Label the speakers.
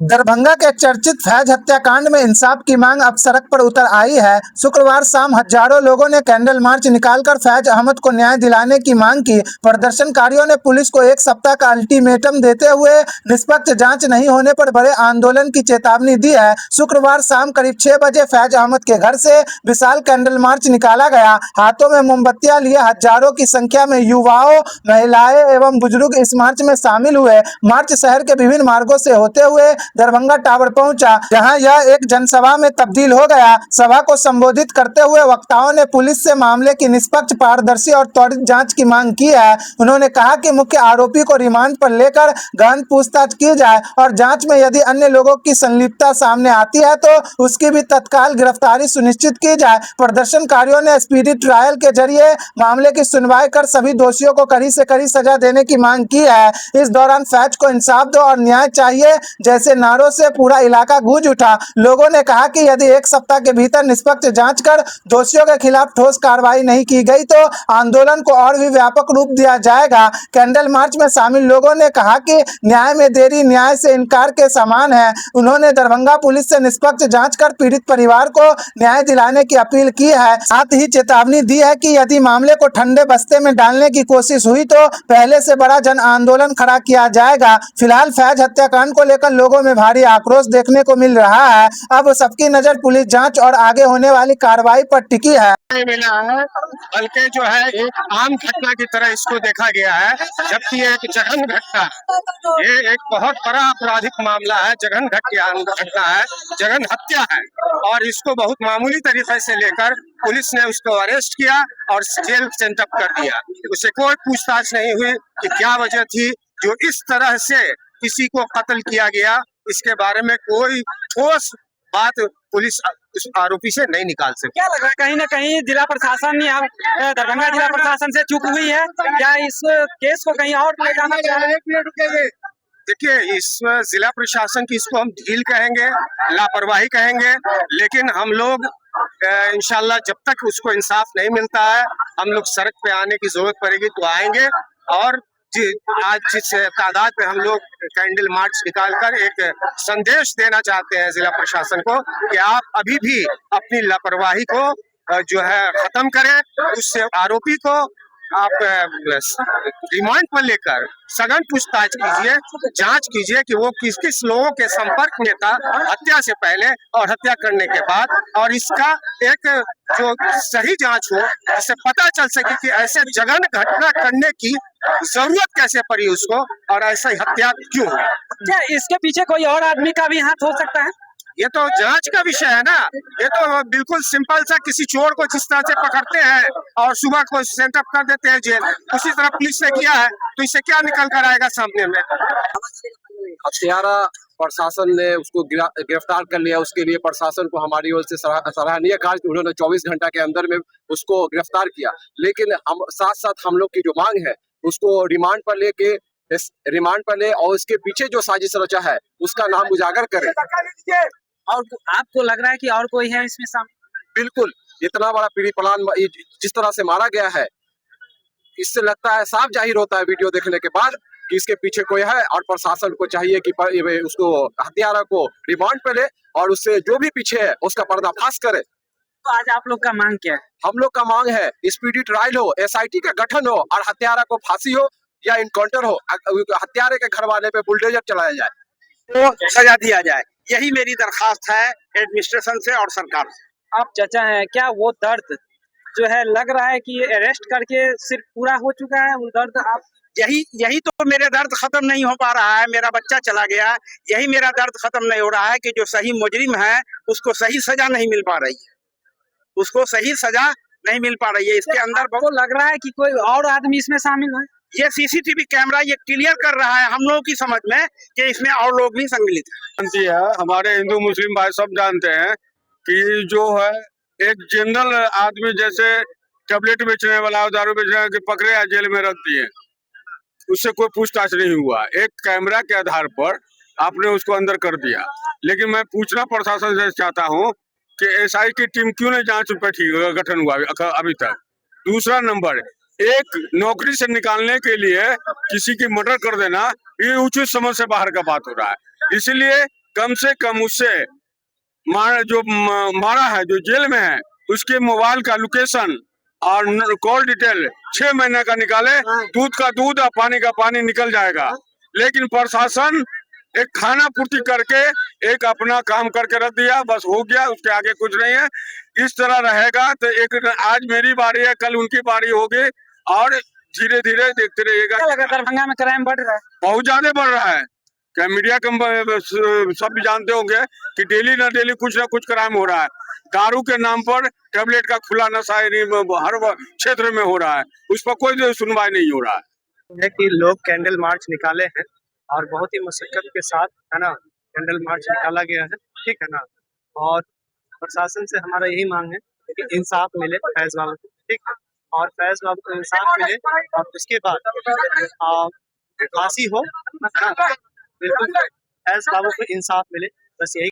Speaker 1: दरभंगा के चर्चित फैज हत्याकांड में इंसाफ की मांग अब सड़क पर उतर आई है। शुक्रवार शाम हजारों लोगों ने कैंडल मार्च निकालकर फैज अहमद को न्याय दिलाने की मांग की। प्रदर्शनकारियों ने पुलिस को एक सप्ताह का अल्टीमेटम देते हुए निष्पक्ष जांच नहीं होने पर बड़े आंदोलन की चेतावनी दी है। शुक्रवार शाम करीब 6 बजे फैज अहमद के घर से विशाल कैंडल मार्च निकाला गया। हाथों में मोमबत्तियां लिए हजारों की संख्या में युवाओं, महिलाएं एवं बुजुर्ग इस मार्च में शामिल हुए। मार्च शहर के विभिन्न मार्गों से होते हुए दरभंगा टावर पहुंचा, जहां यह एक जनसभा में तब्दील हो गया। सभा को संबोधित करते हुए वक्ताओं ने पुलिस से मामले की निष्पक्ष, पारदर्शी और त्वरित जांच की मांग की है। उन्होंने कहा कि मुख्य आरोपी को रिमांड पर लेकर गहन पूछताछ की जाए और जांच में यदि अन्य लोगों की संलिप्तता सामने आती है तो उसकी भी तत्काल गिरफ्तारी सुनिश्चित की जाए। प्रदर्शनकारियों ने स्पीडी ट्रायल के जरिए मामले की सुनवाई कर सभी दोषियों को कड़ी से कड़ी सजा देने की मांग की है। इस दौरान फैज को इंसाफ दो और न्याय चाहिए जैसे नारों से पूरा इलाका गूंज उठा। लोगों ने कहा कि यदि एक सप्ताह के भीतर निष्पक्ष जांच कर दोषियों के खिलाफ ठोस कार्रवाई नहीं की गई तो आंदोलन को और भी व्यापक रूप दिया जाएगा। कैंडल मार्च में शामिल लोगों ने कहा कि न्याय में देरी न्याय से इनकार के समान है। उन्होंने दरभंगा पुलिस से निष्पक्ष जांच कर पीड़ित परिवार को न्याय दिलाने की अपील की है। साथ ही चेतावनी दी है कि यदि मामले को ठंडे बस्ते में डालने की कोशिश हुई तो पहले से बड़ा जन आंदोलन खड़ा किया जाएगा। फिलहाल फैज हत्याकांड को लेकर लोगों में भारी आक्रोश देखने को मिल रहा है। अब सबकी नजर पुलिस जांच और आगे होने वाली कार्रवाई पर टिकी है।
Speaker 2: मिला है, बल्कि जो है एक आम घटना की तरह इसको देखा गया है, जबकि एक जघन्य घटना है। ये एक बहुत बड़ा आपराधिक मामला है, जघन्य घटना है, जघन्य हत्या है और इसको बहुत मामूली तरीके से लेकर पुलिस ने उसको अरेस्ट किया और जेल सेंटअप कर दिया। उससे कोई पूछताछ नहीं हुई कि क्या वजह थी जो इस तरह से किसी को कत्ल किया गया। इसके बारे में कोई ठोस बात पुलिस उस आरोपी से नहीं निकाल सकती।
Speaker 3: क्या लग रहा है कहीं ना कहीं जिला प्रशासन या दरभंगा जिला प्रशासन से चूक हुई है? क्या इस केस को कहीं और ले जाना चाहिए?
Speaker 2: देखिए, इस जिला प्रशासन की इसको हम ढील कहेंगे, लापरवाही कहेंगे, लेकिन हम लोग इंशाल्लाह जब तक उसको इंसाफ नहीं मिलता है हम लोग सड़क पे आने की जरूरत पड़ेगी तो आएंगे। और आज जिस तादाद पे हम लोग कैंडल मार्च निकालकर एक संदेश देना चाहते हैं जिला प्रशासन को कि आप अभी भी अपनी लापरवाही को जो है खत्म करें। उस आरोपी को आप रिमांड पर लेकर सघन पूछताछ कीजिए, जांच कीजिए कि वो किस किस लोगों के संपर्क में था हत्या से पहले और हत्या करने के बाद, और इसका एक जो सही जांच हो जिससे पता चल सके कि ऐसे जघन्य घटना करने की जरूरत कैसे पड़ी उसको और ऐसा हत्या क्यों हुई।
Speaker 3: क्या इसके पीछे कोई और आदमी का भी हाथ हो सकता है?
Speaker 2: ये तो जांच का विषय है ना। ये तो बिल्कुल सिंपल सा, किसी चोर को जिस तरह से पकड़ते हैं और सुबह को सेंटअप कर देते हैं जेल, उसी तरह पुलिस ने किया है, तो इससे क्या निकल कर आएगा सामने में।
Speaker 4: हत्यारा प्रशासन ने उसको गिरफ्तार कर लिया। उसके लिए प्रशासन को हमारी ओर से सराहनीय कार्य, उन्होंने 24 घंटा के अंदर में उसको गिरफ्तार किया। लेकिन हम साथ साथ हम लोग की जो मांग है उसको रिमांड पर ले और उसके पीछे जो साजिश रचा है उसका नाम उजागर करें।
Speaker 3: और आपको लग रहा है कि और कोई है इसमें शामिल?
Speaker 4: बिल्कुल, इतना बड़ा पीढ़ी प्लान जिस तरह से मारा गया है, इससे लगता है, साफ जाहिर होता है वीडियो देखने के बाद कि इसके पीछे कोई है। और प्रशासन को चाहिए कि उसको हत्यारा को रिमांड पे ले और उससे जो भी पीछे है उसका पर्दाफाश करे।
Speaker 3: तो आज आप लोग का मांग क्या है?
Speaker 4: हम लोग का मांग है स्पीडी ट्रायल हो, SIT का गठन हो और हत्यारा को फांसी हो या इनकाउंटर हो। हत्यारे के घर वाले पे बुलडोजर चलाया जाए,
Speaker 5: तो सजा दिया जाए। यही मेरी दरखास्त है एडमिनिस्ट्रेशन से और सरकार से।
Speaker 3: आप चाचा हैं, क्या वो दर्द जो है लग रहा है कि अरेस्ट करके सिर्फ पूरा हो चुका है? वो दर्द आप
Speaker 5: यही तो मेरे दर्द खत्म नहीं हो पा रहा है। मेरा बच्चा चला गया, यही मेरा दर्द खत्म नहीं हो रहा है कि जो सही मुजरिम है उसको सही सजा नहीं मिल पा रही है, उसको सही सजा नहीं मिल पा रही है। इसके अंदर
Speaker 3: बहुत लग रहा है कि कोई और आदमी इसमें शामिल है।
Speaker 5: ये CCTV कैमरा ये क्लियर कर रहा है हम लोगों की समझ में कि इसमें और लोग भी सम्मिलित
Speaker 2: है। हमारे हिंदू मुस्लिम भाई सब जानते हैं कि जो है एक जनरल आदमी जैसे टैबलेट बेचने वाला, दारू बेचने वाला पकड़े या जेल में रख दिए, उससे कोई पूछताछ नहीं हुआ। एक कैमरा के आधार पर आपने उसको अंदर कर दिया। लेकिन मैं पूछना प्रशासन से चाहता हूँ कि SI की टीम क्यों नहीं जांच पे गठन हुआ अभी तक। दूसरा नंबर, एक नौकरी से निकालने के लिए किसी की मर्डर कर देना ये उचित समझ से बाहर का बात हो रहा है। इसलिए
Speaker 6: कम से कम उससे मारा है, जो जेल में है, उसके मोबाइल का लोकेशन और कॉल डिटेल 6 महीने का निकाले, दूध का दूध और पानी का पानी निकल जाएगा। लेकिन प्रशासन एक खाना पूर्ति करके एक अपना काम करके रख दिया, बस हो गया, उसके आगे कुछ नहीं है। इस तरह रहेगा तो एक आज मेरी बारी है, कल उनकी बारी होगी और धीरे धीरे देखते रहिएगा।
Speaker 3: क्या लगा दरभंगा में क्राइम बढ़ रहा है?
Speaker 6: बहुत ज्यादा बढ़ रहा है। क्या मीडिया सब भी जानते होंगे कि डेली ना डेली कुछ ना कुछ क्राइम हो रहा है। दारू के नाम पर टेबलेट का खुला नशा हर क्षेत्र में हो रहा है, उस पर कोई सुनवाई नहीं हो रहा है।
Speaker 7: कि लोग कैंडल मार्च निकाले हैं और बहुत ही मशक्कत के साथ, है ना, कैंडल मार्च निकाला गया है, ठीक है ना। और प्रशासन से हमारा यही मांग है कि इंसाफ मिले फैज बाबू को, ठीक है, और फैज बाबू को इंसाफ मिले और उसके बाद फांसी हो, है ना, बिल्कुल फैज बाबू को इंसाफ मिले, बस यही